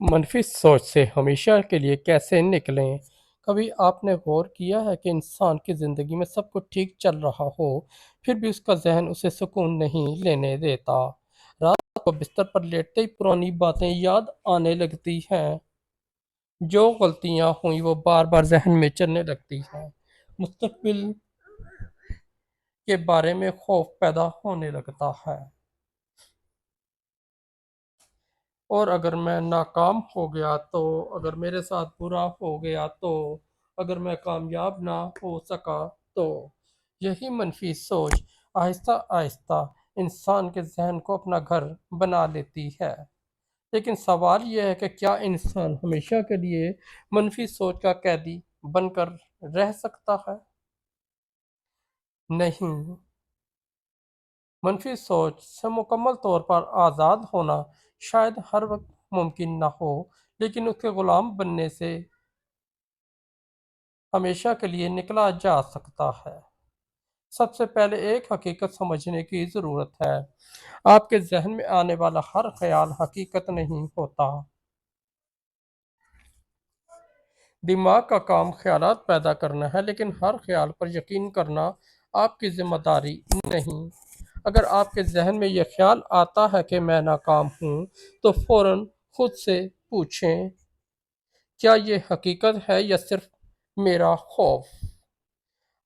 منفی سوچ سے ہمیشہ کے لیے کیسے نکلیں؟ کبھی آپ نے غور کیا ہے کہ انسان کی زندگی میں سب کچھ ٹھیک چل رہا ہو، پھر بھی اس کا ذہن اسے سکون نہیں لینے دیتا۔ رات کو بستر پر لیٹتے ہی پرانی باتیں یاد آنے لگتی ہیں، جو غلطیاں ہوئیں وہ بار بار ذہن میں چلنے لگتی ہیں، مستقبل کے بارے میں خوف پیدا ہونے لگتا ہے۔ اور اگر میں ناکام ہو گیا تو، اگر میرے ساتھ برا ہو گیا تو، اگر میں کامیاب نہ ہو سکا تو، یہی منفی سوچ آہستہ آہستہ انسان کے ذہن کو اپنا گھر بنا لیتی ہے۔ لیکن سوال یہ ہے کہ کیا انسان ہمیشہ کے لیے منفی سوچ کا قیدی بن کر رہ سکتا ہے؟ نہیں، منفی سوچ سے مکمل طور پر آزاد ہونا شاید ہر وقت ممکن نہ ہو، لیکن اس کے غلام بننے سے ہمیشہ کے لیے نکلا جا سکتا ہے۔ سب سے پہلے ایک حقیقت سمجھنے کی ضرورت ہے۔ آپ کے ذہن میں آنے والا ہر خیال حقیقت نہیں ہوتا۔ دماغ کا کام خیالات پیدا کرنا ہے، لیکن ہر خیال پر یقین کرنا آپ کی ذمہ داری نہیں۔ اگر آپ کے ذہن میں یہ خیال آتا ہے کہ میں ناکام ہوں، تو فوراً خود سے پوچھیں، کیا یہ حقیقت ہے یا صرف میرا خوف؟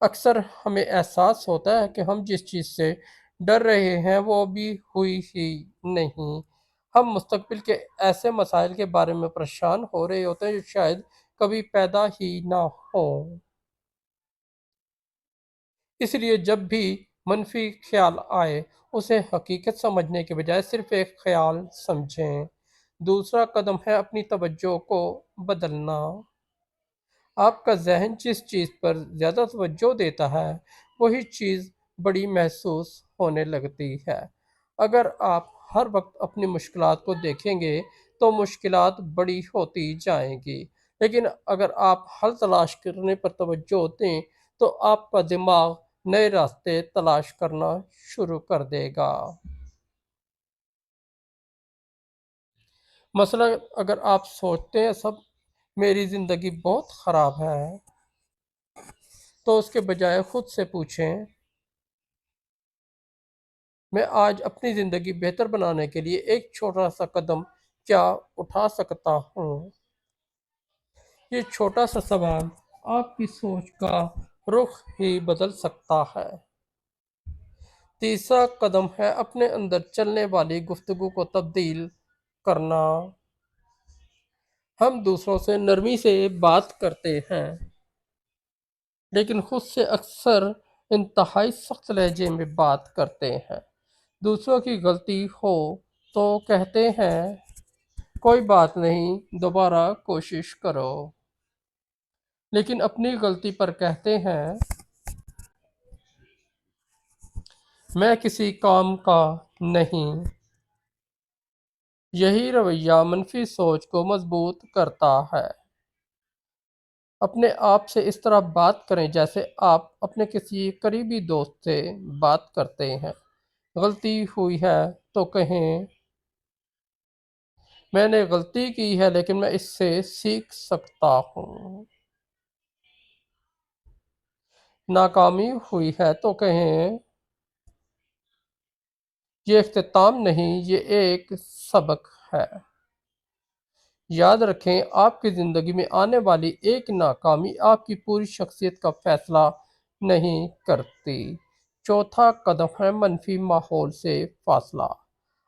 اکثر ہمیں احساس ہوتا ہے کہ ہم جس چیز سے ڈر رہے ہیں وہ ابھی ہوئی ہی نہیں۔ ہم مستقبل کے ایسے مسائل کے بارے میں پریشان ہو رہے ہوتے ہیں جو شاید کبھی پیدا ہی نہ ہوں۔ اس لیے جب بھی منفی خیال آئے، اسے حقیقت سمجھنے کے بجائے صرف ایک خیال سمجھیں۔ دوسرا قدم ہے اپنی توجہ کو بدلنا۔ آپ کا ذہن جس چیز پر زیادہ توجہ دیتا ہے، وہی چیز بڑی محسوس ہونے لگتی ہے۔ اگر آپ ہر وقت اپنی مشکلات کو دیکھیں گے تو مشکلات بڑی ہوتی جائیں گی، لیکن اگر آپ حل تلاش کرنے پر توجہ دیں تو آپ کا دماغ نئے راستے تلاش کرنا شروع کر دے گا۔ مثلا اگر آپ سوچتے ہیں سب میری زندگی بہت خراب ہے، تو اس کے بجائے خود سے پوچھیں، میں آج اپنی زندگی بہتر بنانے کے لیے ایک چھوٹا سا قدم کیا اٹھا سکتا ہوں؟ یہ چھوٹا سا سوال آپ کی سوچ کا رخ ہی بدل سکتا ہے۔ تیسرا قدم ہے اپنے اندر چلنے والی گفتگو کو تبدیل کرنا۔ ہم دوسروں سے نرمی سے بات کرتے ہیں، لیکن خود سے اکثر انتہائی سخت لہجے میں بات کرتے ہیں۔ دوسروں کی غلطی ہو تو کہتے ہیں، کوئی بات نہیں، دوبارہ کوشش کرو، لیکن اپنی غلطی پر کہتے ہیں، میں کسی کام کا نہیں۔ یہی رویہ منفی سوچ کو مضبوط کرتا ہے۔ اپنے آپ سے اس طرح بات کریں جیسے آپ اپنے کسی قریبی دوست سے بات کرتے ہیں۔ غلطی ہوئی ہے تو کہیں، میں نے غلطی کی ہے لیکن میں اس سے سیکھ سکتا ہوں۔ ناکامی ہوئی ہے تو کہیں، یہ اختتام نہیں، یہ ایک سبق ہے۔ یاد رکھیں، آپ کی زندگی میں آنے والی ایک ناکامی آپ کی پوری شخصیت کا فیصلہ نہیں کرتی۔ چوتھا قدم ہے منفی ماحول سے فاصلہ۔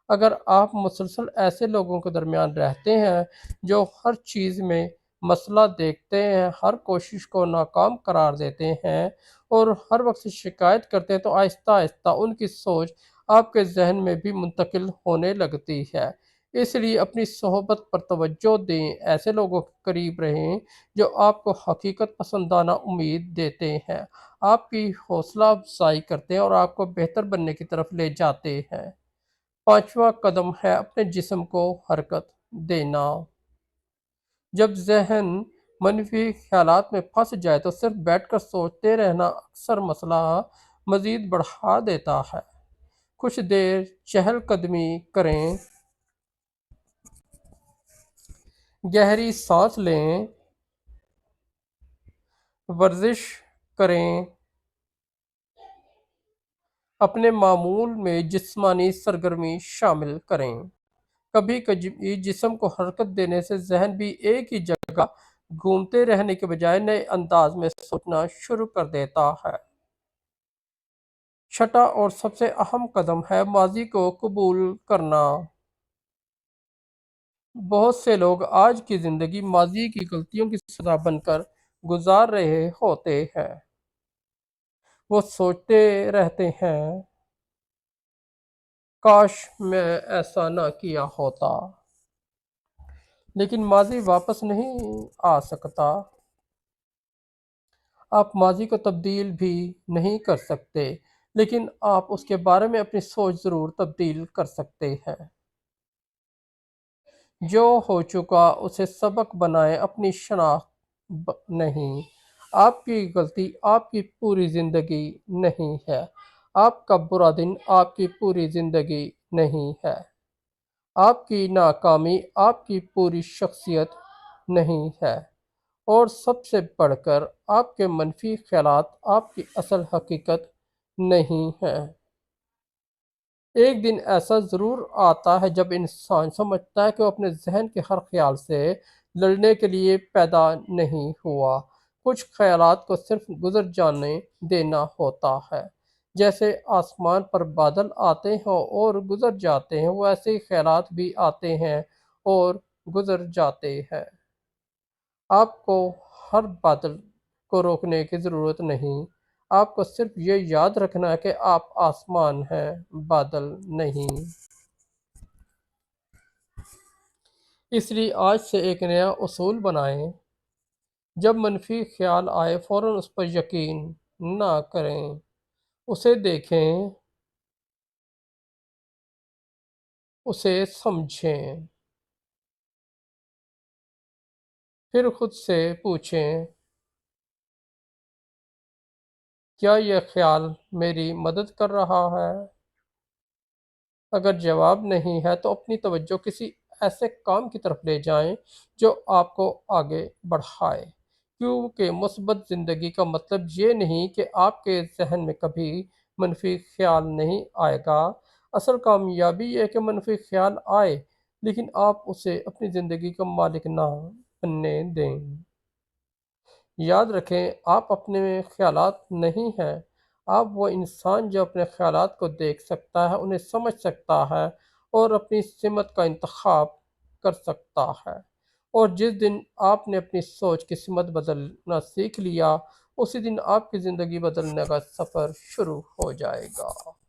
اگر آپ مسلسل ایسے لوگوں کے درمیان رہتے ہیں جو ہر چیز میں مسئلہ دیکھتے ہیں، ہر کوشش کو ناکام قرار دیتے ہیں اور ہر وقت شکایت کرتے ہیں، تو آہستہ آہستہ ان کی سوچ آپ کے ذہن میں بھی منتقل ہونے لگتی ہے۔ اس لیے اپنی صحبت پر توجہ دیں، ایسے لوگوں کے قریب رہیں جو آپ کو حقیقت پسندانہ امید دیتے ہیں، آپ کی حوصلہ افزائی کرتے ہیں اور آپ کو بہتر بننے کی طرف لے جاتے ہیں۔ پانچواں قدم ہے اپنے جسم کو حرکت دینا۔ جب ذہن منفی خیالات میں پھنس جائے تو صرف بیٹھ کر سوچتے رہنا اکثر مسئلہ مزید بڑھا دیتا ہے۔ کچھ دیر چہل قدمی کریں، گہری سانس لیں، ورزش کریں، اپنے معمول میں جسمانی سرگرمی شامل کریں۔ کبھی کبھی جسم کو حرکت دینے سے ذہن بھی ایک ہی جگہ گھومتے رہنے کے بجائے نئے انداز میں سوچنا شروع کر دیتا ہے۔ چھٹا اور سب سے اہم قدم ہے ماضی کو قبول کرنا۔ بہت سے لوگ آج کی زندگی ماضی کی غلطیوں کی سزا بن کر گزار رہے ہوتے ہیں۔ وہ سوچتے رہتے ہیں، کاش میں ایسا نہ کیا ہوتا۔ لیکن ماضی واپس نہیں آ سکتا۔ آپ ماضی کو تبدیل بھی نہیں کر سکتے، لیکن آپ اس کے بارے میں اپنی سوچ ضرور تبدیل کر سکتے ہیں۔ جو ہو چکا اسے سبق بنائیں، اپنی شناخت نہیں۔ آپ کی غلطی آپ کی پوری زندگی نہیں ہے۔ آپ کا برا دن آپ کی پوری زندگی نہیں ہے۔ آپ کی ناکامی آپ کی پوری شخصیت نہیں ہے۔ اور سب سے بڑھ کر آپ کے منفی خیالات آپ کی اصل حقیقت نہیں ہیں۔ ایک دن ایسا ضرور آتا ہے جب انسان سمجھتا ہے کہ وہ اپنے ذہن کے ہر خیال سے لڑنے کے لیے پیدا نہیں ہوا۔ کچھ خیالات کو صرف گزر جانے دینا ہوتا ہے۔ جیسے آسمان پر بادل آتے ہیں اور گزر جاتے ہیں، ویسے ہی خیالات بھی آتے ہیں اور گزر جاتے ہیں۔ آپ کو ہر بادل کو روکنے کی ضرورت نہیں۔ آپ کو صرف یہ یاد رکھنا ہے کہ آپ آسمان ہیں، بادل نہیں۔ اس لیے آج سے ایک نیا اصول بنائیں۔ جب منفی خیال آئے فوراً اس پر یقین نہ کریں، اسے دیکھیں، اسے سمجھیں۔ پھر خود سے پوچھیں، کیا یہ خیال میری مدد کر رہا ہے؟ اگر جواب نہیں ہے تو اپنی توجہ کسی ایسے کام کی طرف لے جائیں جو آپ کو آگے بڑھائے، کیونکہ مثبت زندگی کا مطلب یہ نہیں کہ آپ کے ذہن میں کبھی منفی خیال نہیں آئے گا۔ اصل کامیابی یہ ہے کہ منفی خیال آئے لیکن آپ اسے اپنی زندگی کا مالک نہ بننے دیں۔ یاد رکھیں، آپ اپنے خیالات نہیں ہیں۔ آپ وہ انسان جو اپنے خیالات کو دیکھ سکتا ہے، انہیں سمجھ سکتا ہے اور اپنی سمت کا انتخاب کر سکتا ہے۔ اور جس دن آپ نے اپنی سوچ کی سمت بدلنا سیکھ لیا، اسی دن آپ کی زندگی بدلنے کا سفر شروع ہو جائے گا۔